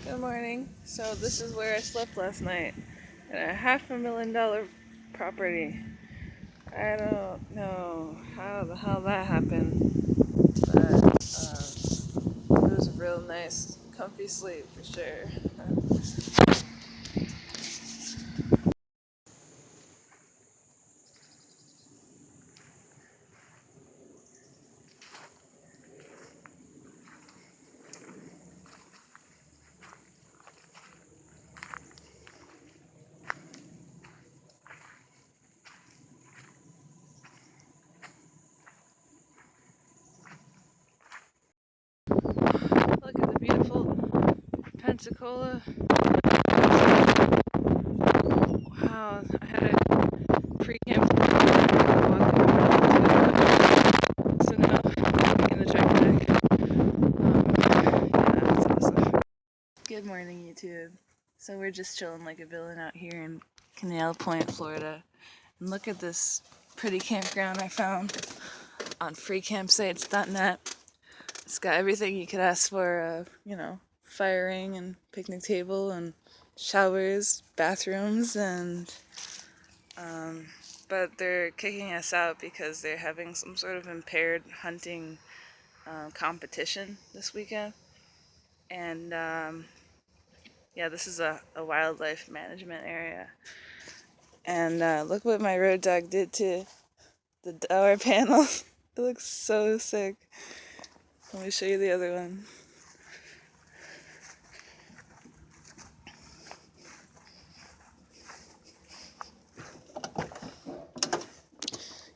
Good morning. So this is where I slept last night in a $500,000 property. I don't know how the hell that happened, but it was a real nice, comfy sleep for sure. Look at the beautiful Pensacola. Wow, I had a pre-camp so now I'm in the trek deck. Yeah, that's awesome. Good morning, YouTube. So we're just chilling like a villain out here in Canal Point, Florida. And look at this pretty campground I found on freecampsites.net. It's got everything you could ask for, firing and picnic table and showers, bathrooms, and but they're kicking us out because they're having some sort of impaired hunting competition this weekend. And yeah, this is a wildlife management area. And look what my road dog did to the door panels. It looks so sick. Let me show you the other one.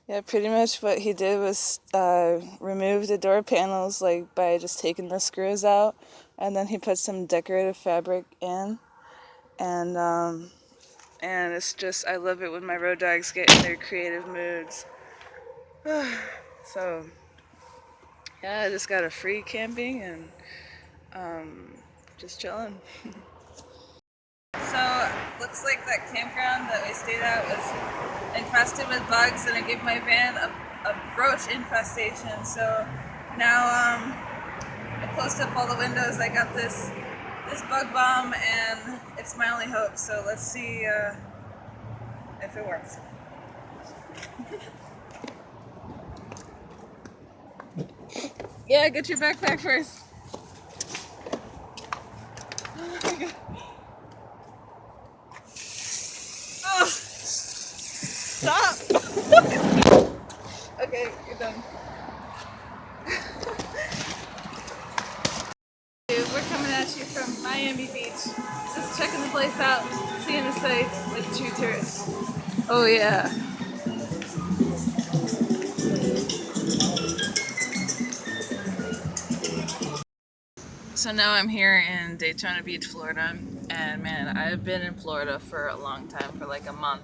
Yeah, pretty much what he did was remove the door panels like by just taking the screws out, and then he put some decorative fabric in, and it's just, I love it when my road dogs get in their creative moods. So yeah, I just got a free camping and just chilling. So looks like that campground that we stayed at was infested with bugs, and it gave my van a roach infestation. So now I closed up all the windows. I got this bug bomb, and it's my only hope. So let's see if it works. Yeah, get your backpack first. Oh my god. Oh, stop! Okay, you're done. We're coming at you from Miami Beach. Just checking the place out, seeing the sights like true tourists. Oh yeah. So now I'm here in Daytona Beach, Florida, and man, I've been in Florida for a long time, for like a month,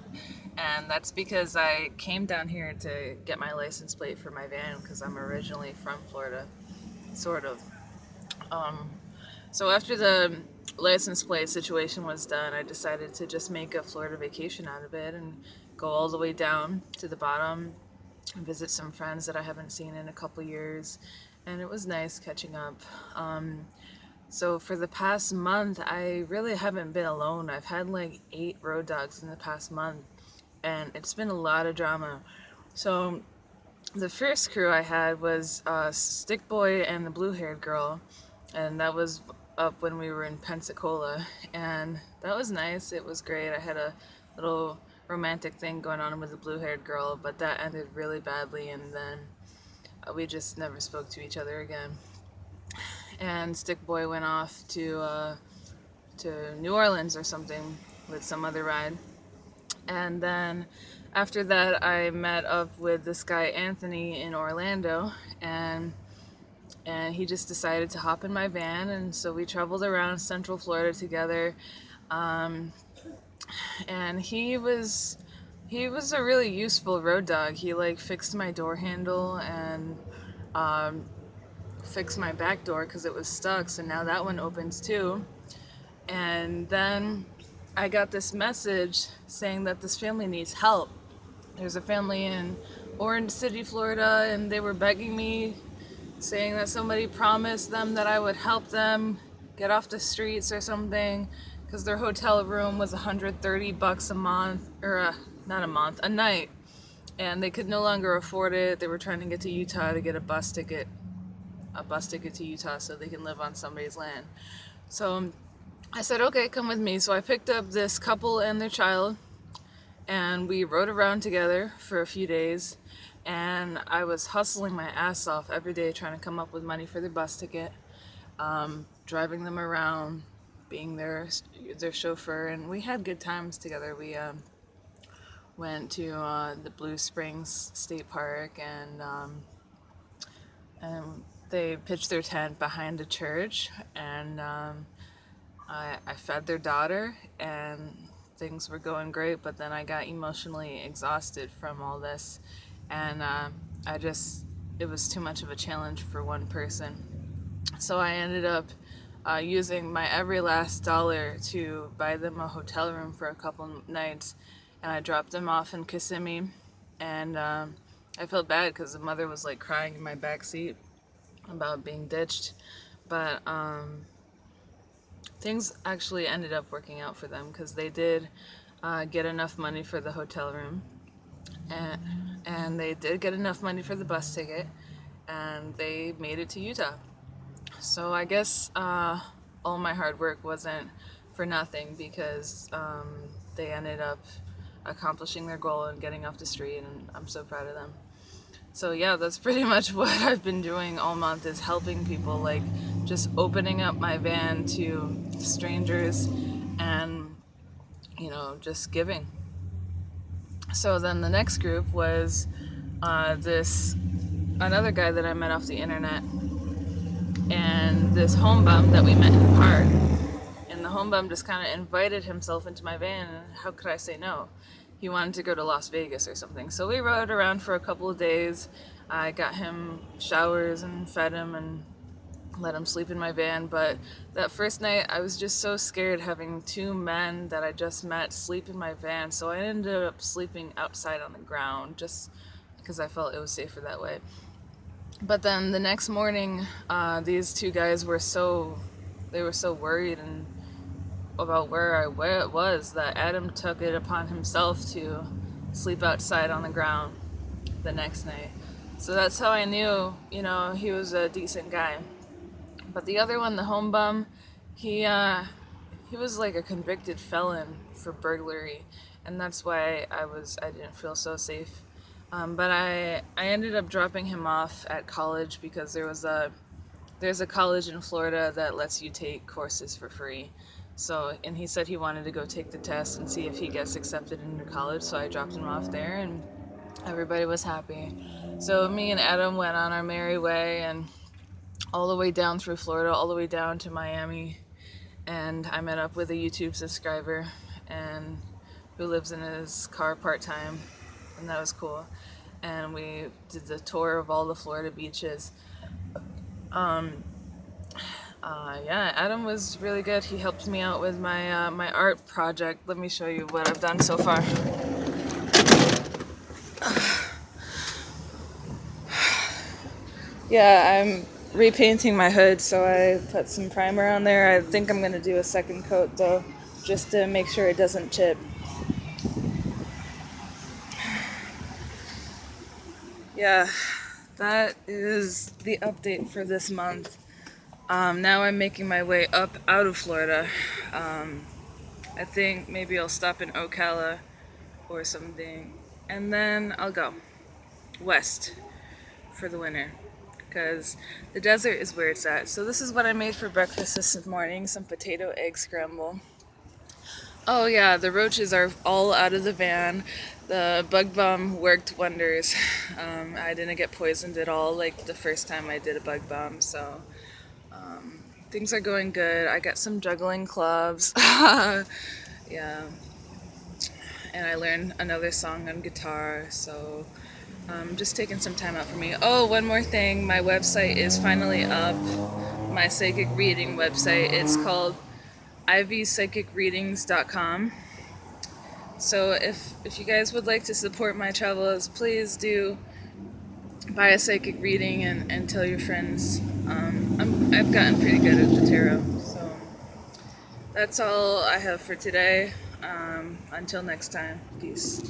and that's because I came down here to get my license plate for my van because I'm originally from Florida, sort of. Um, so after the license plate situation was done, I decided to just make a Florida vacation out of it and go all the way down to the bottom and visit some friends that I haven't seen in a couple years, and it was nice catching up. So for the past month, I really haven't been alone. I've had like 8 road dogs in the past month, and it's been a lot of drama. So the first crew I had was Stick Boy and the blue-haired girl, and that was up when we were in Pensacola, and that was nice. It was great. I had a little romantic thing going on with the blue-haired girl, but that ended really badly, and then we just never spoke to each other again. And Stick Boy went off to New Orleans or something with some other ride. And then after that, I met up with this guy Anthony in Orlando, and he just decided to hop in my van, and so we traveled around Central Florida together. Um, and he was a really useful road dog. He like fixed my door handle and um, fixed my back door because it was stuck. So now that one opens too. And then I got this message saying that this family needs help. There's a family in Orange City, Florida, and they were begging me, saying that somebody promised them that I would help them get off the streets or something, because their hotel room was $130 a month, or not a month, a night, and they could no longer afford it. They were trying to get to Utah to get a bus ticket to Utah so they can live on somebody's land. So I said, okay, come with me. So I picked up this couple and their child, and we rode around together for a few days. And I was hustling my ass off every day trying to come up with money for their bus ticket, driving them around, being their chauffeur, and we had good times together. We went to the Blue Springs State Park, and they pitched their tent behind a church, and I fed their daughter, and things were going great. But then I got emotionally exhausted from all this, and it was too much of a challenge for one person. So I ended up using my every last dollar to buy them a hotel room for a couple nights, and I dropped them off in Kissimmee, and I felt bad because the mother was like crying in my back seat about being ditched, but things actually ended up working out for them because they did get enough money for the hotel room, and, and they did get enough money for the bus ticket, and they made it to Utah. So I guess all my hard work wasn't for nothing, because they ended up accomplishing their goal and getting off the street, and I'm so proud of them. So yeah, that's pretty much what I've been doing all month, is helping people, like just opening up my van to strangers and, just giving. So then the next group was this another guy that I met off the internet, and this home bum that we met in the park. And the home bum just kind of invited himself into my van, and how could I say no? He wanted to go to Las Vegas or something. So we rode around for a couple of days. I got him showers and fed him and let him sleep in my van. But that first night, I was just so scared having two men that I just met sleep in my van. So I ended up sleeping outside on the ground just because I felt it was safer that way. But then the next morning, these two guys were so worried and about where I was, that Adam took it upon himself to sleep outside on the ground the next night. So that's how I knew, he was a decent guy. But the other one, the home bum, he was like a convicted felon for burglary, and that's why I didn't feel so safe. But I ended up dropping him off at college, because there's a college in Florida that lets you take courses for free. So, and he said he wanted to go take the test and see if he gets accepted into college. So I dropped him off there, and everybody was happy. So me and Adam went on our merry way, and all the way down through Florida, all the way down to Miami, and I met up with a YouTube subscriber and who lives in his car part-time, and that was cool. And we did the tour of all the Florida beaches. Yeah, Adam was really good. He helped me out with my art project. Let me show you what I've done so far. Yeah, I'm repainting my hood, so I put some primer on there. I think I'm going to do a second coat, though, just to make sure it doesn't chip. Yeah, that is the update for this month. Now I'm making my way up out of Florida. I think maybe I'll stop in Ocala or something, and then I'll go west for the winter, because the desert is where it's at. So this is what I made for breakfast this morning, some potato egg scramble. Oh yeah, the roaches are all out of the van. The bug bomb worked wonders. I didn't get poisoned at all like the first time I did a bug bomb, so things are going good. I got some juggling clubs. Yeah, and I learned another song on guitar, so just taking some time out for me. Oh, one more thing, my website is finally up, my psychic reading website. It's called ivypsychicreadings.com. So if you guys would like to support my travels, please do buy a psychic reading and tell your friends. I've gotten pretty good at the tarot, so That's all I have for today. Until next time, peace.